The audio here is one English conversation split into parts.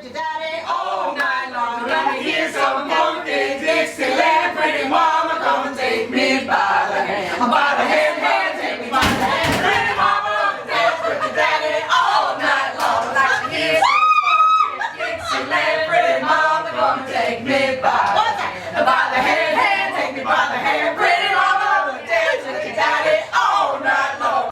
with your daddy all night long. Let me hear some funky Dixieland. Pretty mama, come and take me by the hand. By the hand, take me by the hand. Pretty mama, dance with your daddy all night long. Like to hear some funky Dixieland. Pretty mama, come and take me by the hand, take me by the hand. Pretty mama, dance with your daddy all night long.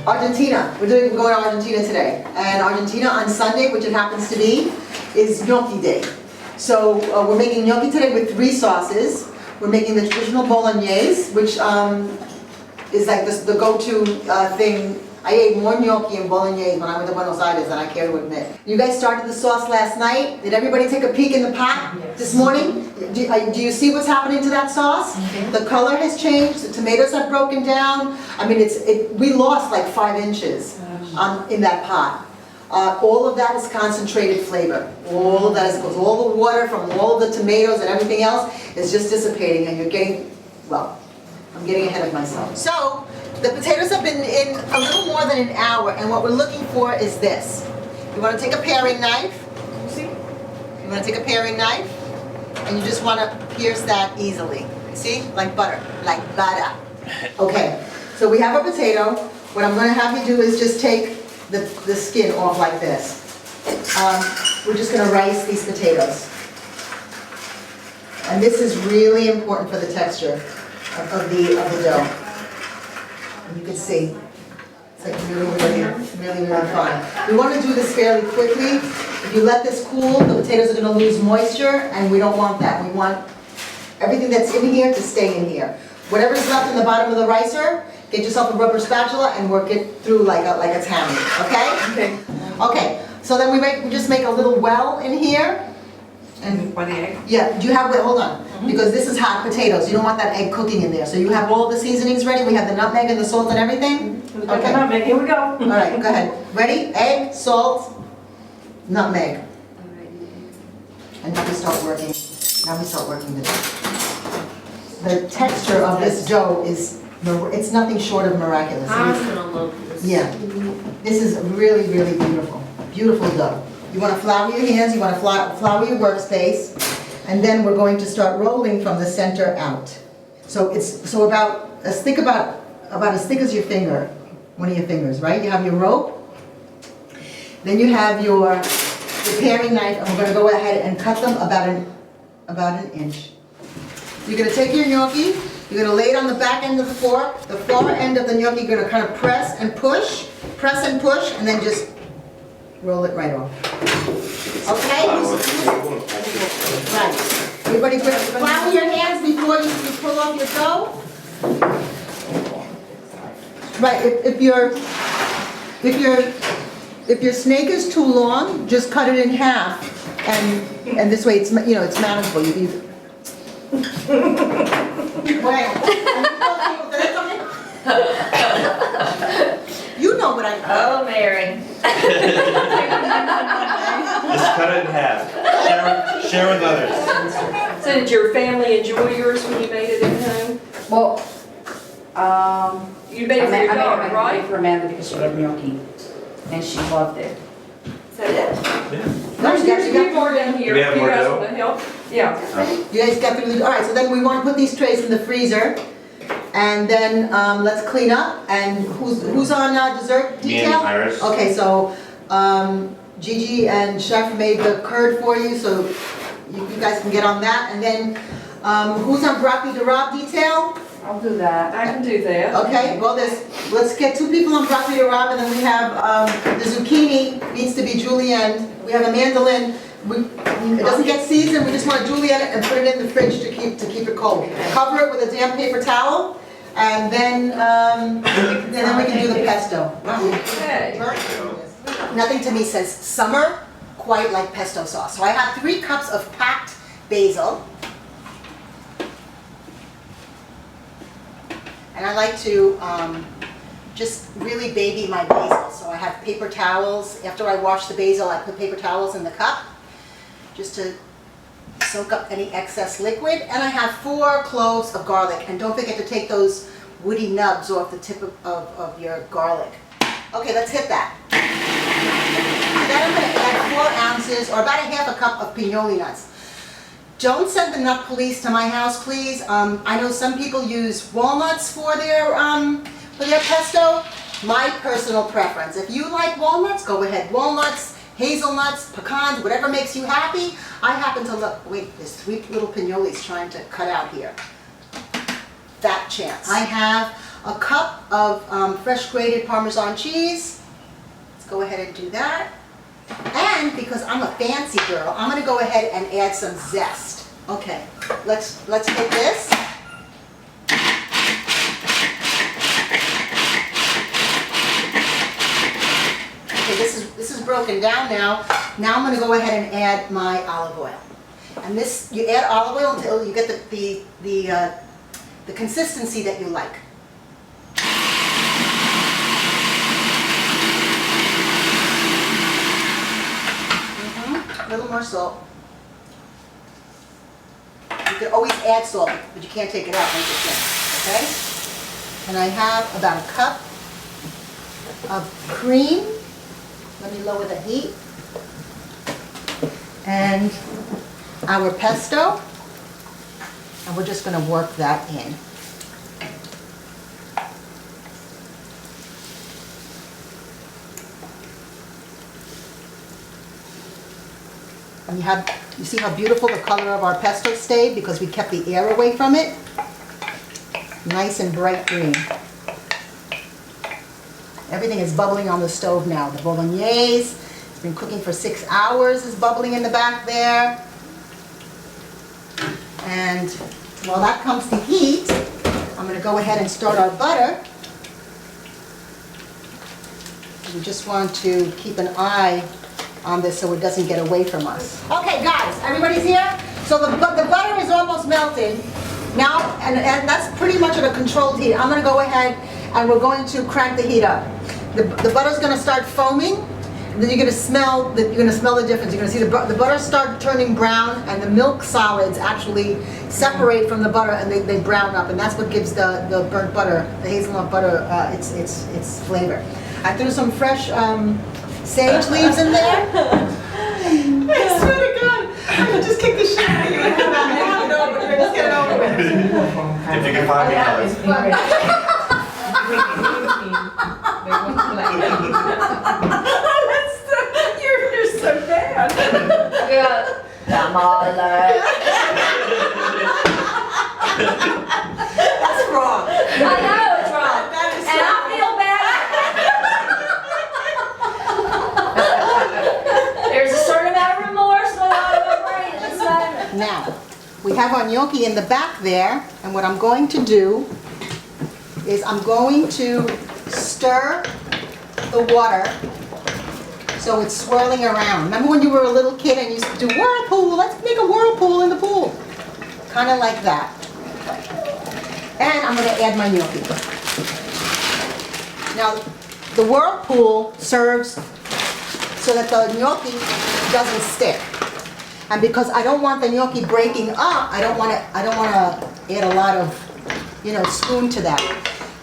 Argentina. We're going to Argentina today. And Argentina on Sunday, which it happens to be, is Ñoqui Day. So we're making gnocchi today with 3 sauces. We're making the traditional Bolognese, which is like the go-to thing. I ate more gnocchi and Bolognese when I went to Buenos Aires than I care to admit. You guys started the sauce last night. Did everybody take a peek in the pot this morning? Do you see what's happening to that sauce? The color has changed, the tomatoes have broken down. I mean, we lost like 5 inches in that pot. All of that is concentrated flavor. All of that is, all the water from all of the tomatoes and everything else is just dissipating, and you're getting, well, I'm getting ahead of myself. So, the potatoes have been in a little more than an hour, and what we're looking for is this. You want to take a paring knife. You want to take a paring knife, and you just want to pierce that easily. See? Like butter. Like butter. Okay, so we have a potato. What I'm going to have you do is just take the skin off like this. We're just going to rice these potatoes. And this is really important for the texture of the dough. And you can see, it's like really fine. We want to do this fairly quickly. If you let this cool, the potatoes are going to lose moisture, and we don't want that. We want everything that's in here to stay in here. Whatever's left in the bottom of the ricer, get yourself a rubber spatula and work it through like a tammy, okay? Okay, so then we just make a little well in here. And for the egg? Yeah, do you have, hold on, because this is hot potatoes, you don't want that egg cooking in there. So you have all the seasonings ready? We have the nutmeg and the salt and everything? Okay, nutmeg, here we go. All right, go ahead. Ready? Egg, salt, nutmeg. And now we start working. Now we start working the dough. The texture of this dough is, it's nothing short of miraculous. I'm gonna love this. Yeah, this is really, really beautiful. Beautiful dough. You want to flour your hands, you want to flour your workspace, and then we're going to start rolling from the center out. So it's about as thick as your finger, one of your fingers, right? You have your rope, then you have your paring knife, and we're going to go ahead and cut them about an inch. You're going to take your gnocchi, you're going to lay it on the back end of the fork. The far end of the gnocchi, you're going to kind of press and push, and then just roll it right off. Okay? Right. Everybody flour your hands before you pull off your dough. Right, if your snake is too long, just cut it in half, and this way it's it's manageable. You know what I mean. Oh, Mary. Just cut it in half. Share with others. So did your family enjoy yours when you made it at home? Well, You made it for your daughter, I right? made it for Amanda because she had gnocchi, and she loved it. Is that it? Yeah. There's a few more down here. Do we have You more guys dough? want to help? Yeah. You guys got through all right, so then we want to put these trays in the freezer. And then let's clean up. And who's on dessert detail? Me and Iris. Okay, so Gigi and Chef made the curd for you, so you guys can get on that. And then who's on broccoli de rob detail? I'll do that. I can do that. Okay, well let's get 2 people on broccoli de rob, and then we have the zucchini needs to be julienne. We have a mandolin. It doesn't get seasoned. We just want to julienne it and put it in the fridge to keep it cold. Cover it with a damp paper towel, and then we can do the pesto. Okay. Nothing to me says summer quite like pesto sauce. So I have 3 cups of packed basil. And I like to just really baby my basil. So I have paper towels. After I wash the basil, I put paper towels in the cup just to soak up any excess liquid. And I have 4 cloves of garlic. And don't forget to take those woody nubs off the tip of your garlic. Okay, let's hit that. Then I'm going to add 4 ounces or about a half a cup of pinoli nuts. Don't send the nut police to my house, please. I know some people use walnuts for their pesto. My personal preference. If you like walnuts, go ahead. Walnuts, hazelnuts, pecans, whatever makes you happy. I happen to look, wait, there's 3 little pinolis trying to cut out here. Fat chance. I have a cup of fresh grated Parmesan cheese. Let's go ahead and do that. And because I'm a fancy girl, I'm going to go ahead and add some zest. Okay, let's hit this. Okay, this is broken down now. Now I'm going to go ahead and add my olive oil. And this, you add olive oil until you get the consistency that you like. A little more salt. You can always add salt, but you can't take it out once it's in, okay? And I have about a cup of cream. Let me lower the heat. And our pesto. And we're just going to work that in. And you see how beautiful the color of our pesto stayed because we kept the air away from it. Nice and bright green. Everything is bubbling on the stove now. The Bolognese, it's been cooking for 6 hours, is bubbling in the back there. And while that comes to heat, I'm going to go ahead and start our butter. We just want to keep an eye on this so it doesn't get away from us. Okay guys, everybody's here? So the butter is almost melted. Now, and that's pretty much at a controlled heat. I'm going to go ahead and we're going to crank the heat up. The butter's going to start foaming, and then you're going to smell the difference. You're going to see the butter start turning brown, and the milk solids actually separate from the butter, and they brown up, and that's what gives the burnt butter, the hazelnut butter, its flavor. I threw some fresh sage leaves in there. I swear to God, I could just kick the shit out of you. Just get it over with. If you can find me colors. You're so bad. Come on, That's wrong. I know it's wrong. That is And I feel bad. There's a certain amount of remorse going on in my brain at this moment. Now, we have our gnocchi in the back there, and what I'm going to do is I'm going to stir the water so it's swirling around. Remember when you were a little kid and you used to do whirlpool? Let's make a whirlpool in the pool. Kind of like that. And I'm going to add my gnocchi. Now, the whirlpool serves so that the gnocchi doesn't stick. And because I don't want the gnocchi breaking up, I don't want to add a lot of, spoon to that.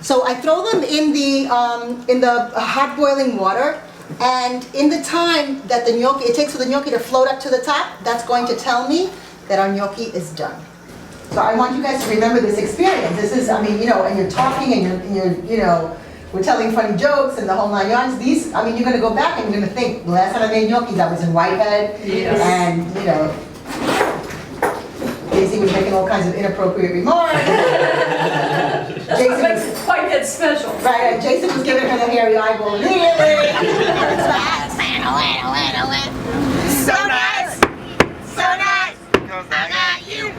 So I throw them in the hot boiling water, and in the time that the gnocchi, it takes for the gnocchi to float up to the top, that's going to tell me that our gnocchi is done. So I want you guys to remember this experience. This is, and you're talking and you're we're telling funny jokes and the whole 9 yards. These, you're going to go back and you're going to think, the last time I made gnocchi, I was in Whitehead, Yes. and Daisy was making all kinds of inappropriate remarks. It makes it quite that special. Right, and Jason was giving her the hairy eyeball. Really? So nice! So nice! So nice! Because I got you!